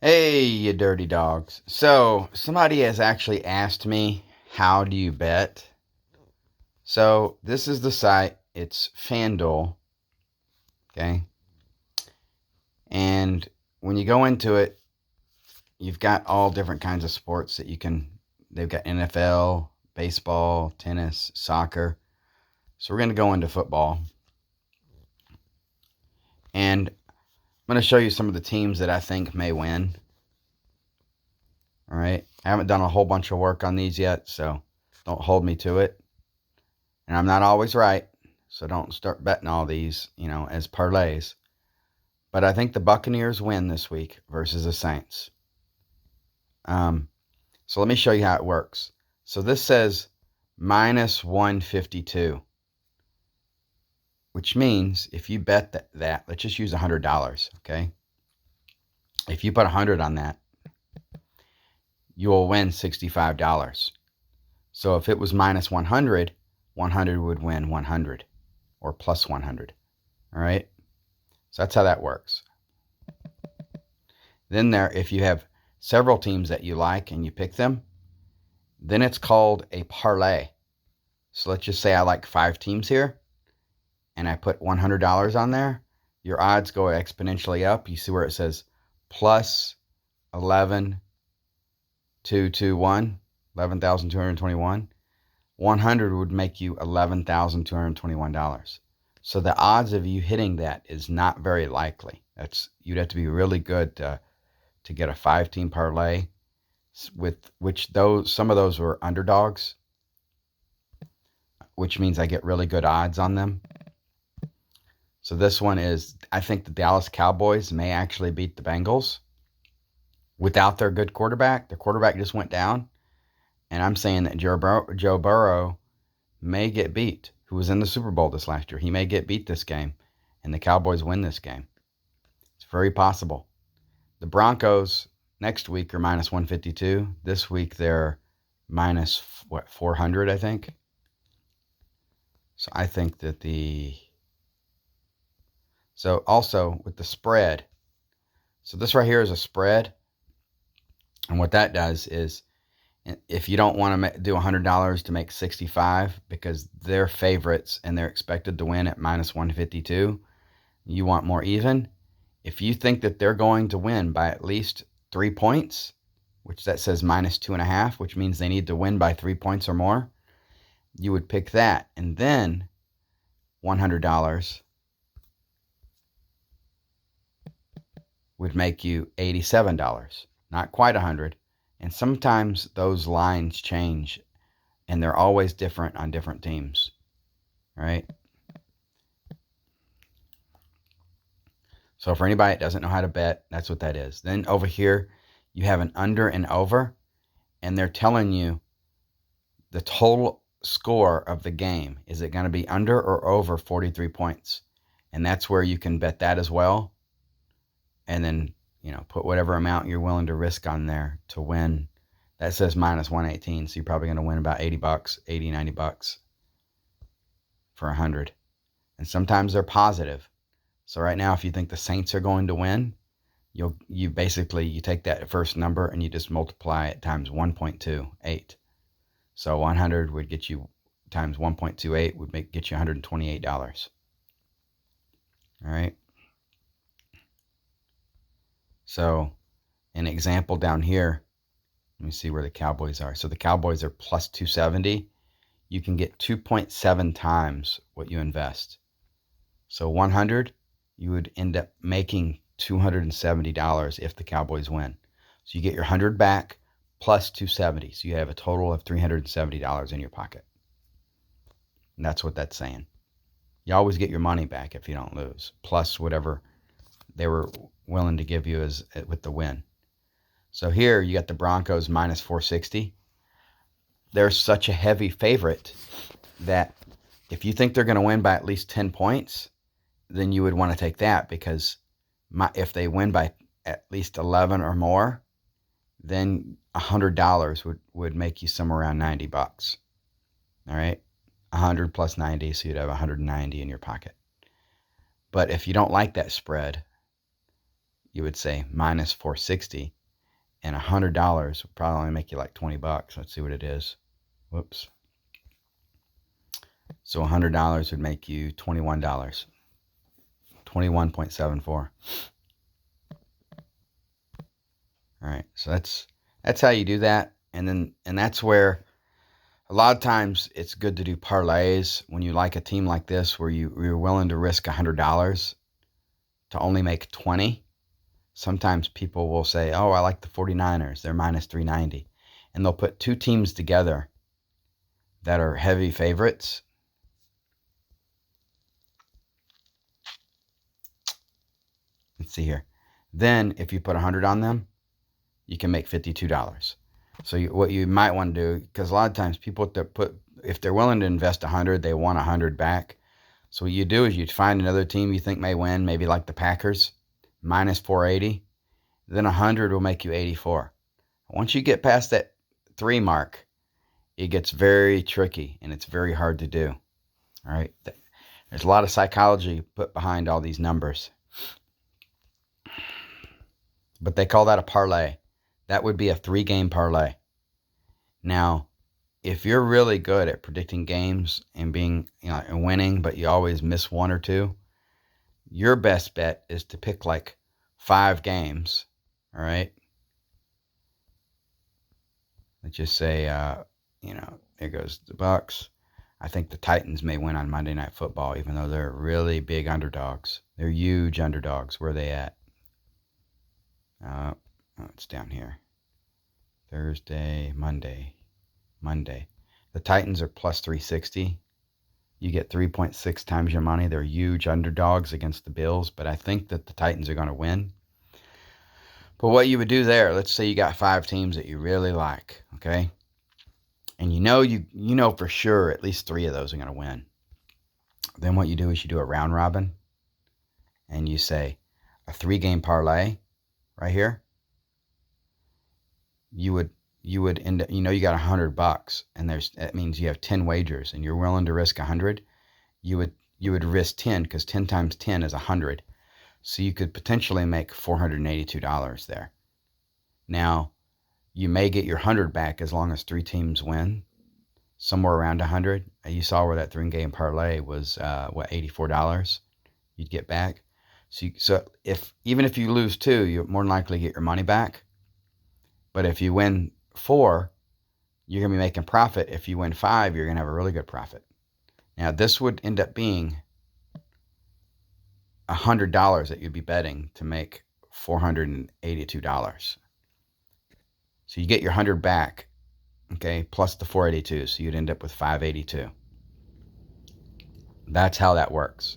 Hey, you dirty dogs. So, somebody has actually asked me, how do you bet? So, this is the site. It's FanDuel. Okay. And when you go into it, you've got all different kinds of sports that you can. They've got NFL, baseball, tennis, soccer. So, we're going to go into football. And I'm going to show you some of the teams that I think may win. All right. I haven't done a whole bunch of work on these yet, so don't hold me to it. And I'm not always right, so don't start betting all these, as parlays. But I think the Buccaneers win this week versus the Saints. So let me show you how it works. So this says minus 152, which means if you bet that let's just use $100, okay? If you put 100 on that, you will win $65. So if it was minus 100, 100 would win 100 or plus 100. All right? So that's how that works. Then if you have several teams that you like and you pick them, then it's called a parlay. So let's just say I like 5 teams here and I put $100 on there. Your odds go exponentially up. You see where it says plus 11,221, 11,221. 100 would make you $11,221. So the odds of you hitting that is not very likely. You'd have to be really good to get a 5-team parlay, with which some of those were underdogs, which means I get really good odds on them. So this one is, I think the Dallas Cowboys may actually beat the Bengals without their good quarterback. Their quarterback just went down, and I'm saying that Joe Burrow may get beat, who was in the Super Bowl this last year. He may get beat this game, and the Cowboys win this game. It's very possible. The Broncos next week are minus 152. This week they're minus 400, I think. So I think that so also with the spread. So this right here is a spread. And what that does is, if you don't want to do $100 to make 65 because they're favorites and they're expected to win at minus 152, you want more even. If you think that they're going to win by at least 3 points, which that says minus 2.5, which means they need to win by 3 points or more, you would pick that. And then $100 would make you $87, not quite 100. And sometimes those lines change, and they're always different on different teams. All right? So for anybody that doesn't know how to bet, that's what that is. Then over here, you have an under and over, and they're telling you the total score of the game. Is it going to be under or over 43 points? And that's where you can bet that as well. And then, put whatever amount you're willing to risk on there to win. That says minus 118, so you're probably going to win about $80, $80, $90 for 100. And sometimes they're positive. So right now, if you think the Saints are going to win, you take that first number and you just multiply it times 1.28. So 100 would get you times 1.28 would get you $128. All right. So an example down here, let me see where the Cowboys are. So the Cowboys are plus 270. You can get 2.7 times what you invest. So 100, you would end up making $270 if the Cowboys win. So you get your 100 back plus 270. So you have a total of $370 in your pocket. And that's what that's saying. You always get your money back if you don't lose, plus whatever they were willing to give you as with the win. So here you got the Broncos minus 460. They're such a heavy favorite that if you think they're going to win by at least 10 points, then you would want to take that, because if they win by at least 11 or more, then $100 would make you somewhere around $90. All right, 100 plus 90, so you'd have 190 in your pocket. But if you don't like that spread, you would say minus 460, and $100 would probably only make you like 20 bucks. Let's see what it is. Whoops. So $100 would make you $21. 21.74. All right, so that's how you do that, and that's where a lot of times it's good to do parlays when you like a team like this, where you're willing to risk $100 to only make 20. Sometimes people will say, "Oh, I like the 49ers; they're minus 390," and they'll put two teams together that are heavy favorites. Let's see here. Then, if you put 100 on them, you can make $52. So what you might want to do, because a lot of times people if they're willing to invest 100, they want 100 back. So what you do is you find another team you think may win, maybe like the Packers, minus 480. Then 100 will make you 84. Once you get past that 3 mark, it gets very tricky and it's very hard to do. All right. There's a lot of psychology put behind all these numbers. But they call that a parlay. That would be a 3-game parlay. Now, if you're really good at predicting games and and winning, but you always miss one or two, your best bet is to pick like 5 games. All right. Let's just say, there goes the Bucks. I think the Titans may win on Monday Night Football, even though they're really big underdogs. They're huge underdogs. Where are they at? It's down here. Thursday, Monday. The Titans are plus 360. You get 3.6 times your money. They're huge underdogs against the Bills, but I think that the Titans are going to win. But what you would do there, let's say you got 5 teams that you really like, okay? And you know for sure at least 3 of those are going to win. Then what you do is you do a round robin, and you say a 3-game parlay right here. You would end up, you got $100, and that means you have 10 wagers, and you're willing to risk 100. You would risk 10, because 10 times 10 is 100. So you could potentially make $482 there. Now, you may get your 100 back as long as 3 teams win, somewhere around 100. You saw where that 3-game parlay was, $84 you'd get back. So even if you lose 2, you're more than likely to get your money back. But if you win 4, you're going to be making profit. If you win 5, you're going to have a really good profit. Now, this would end up being $100 that you'd be betting to make $482. So you get your 100 back, okay, plus the 482. So you'd end up with 582. That's how that works.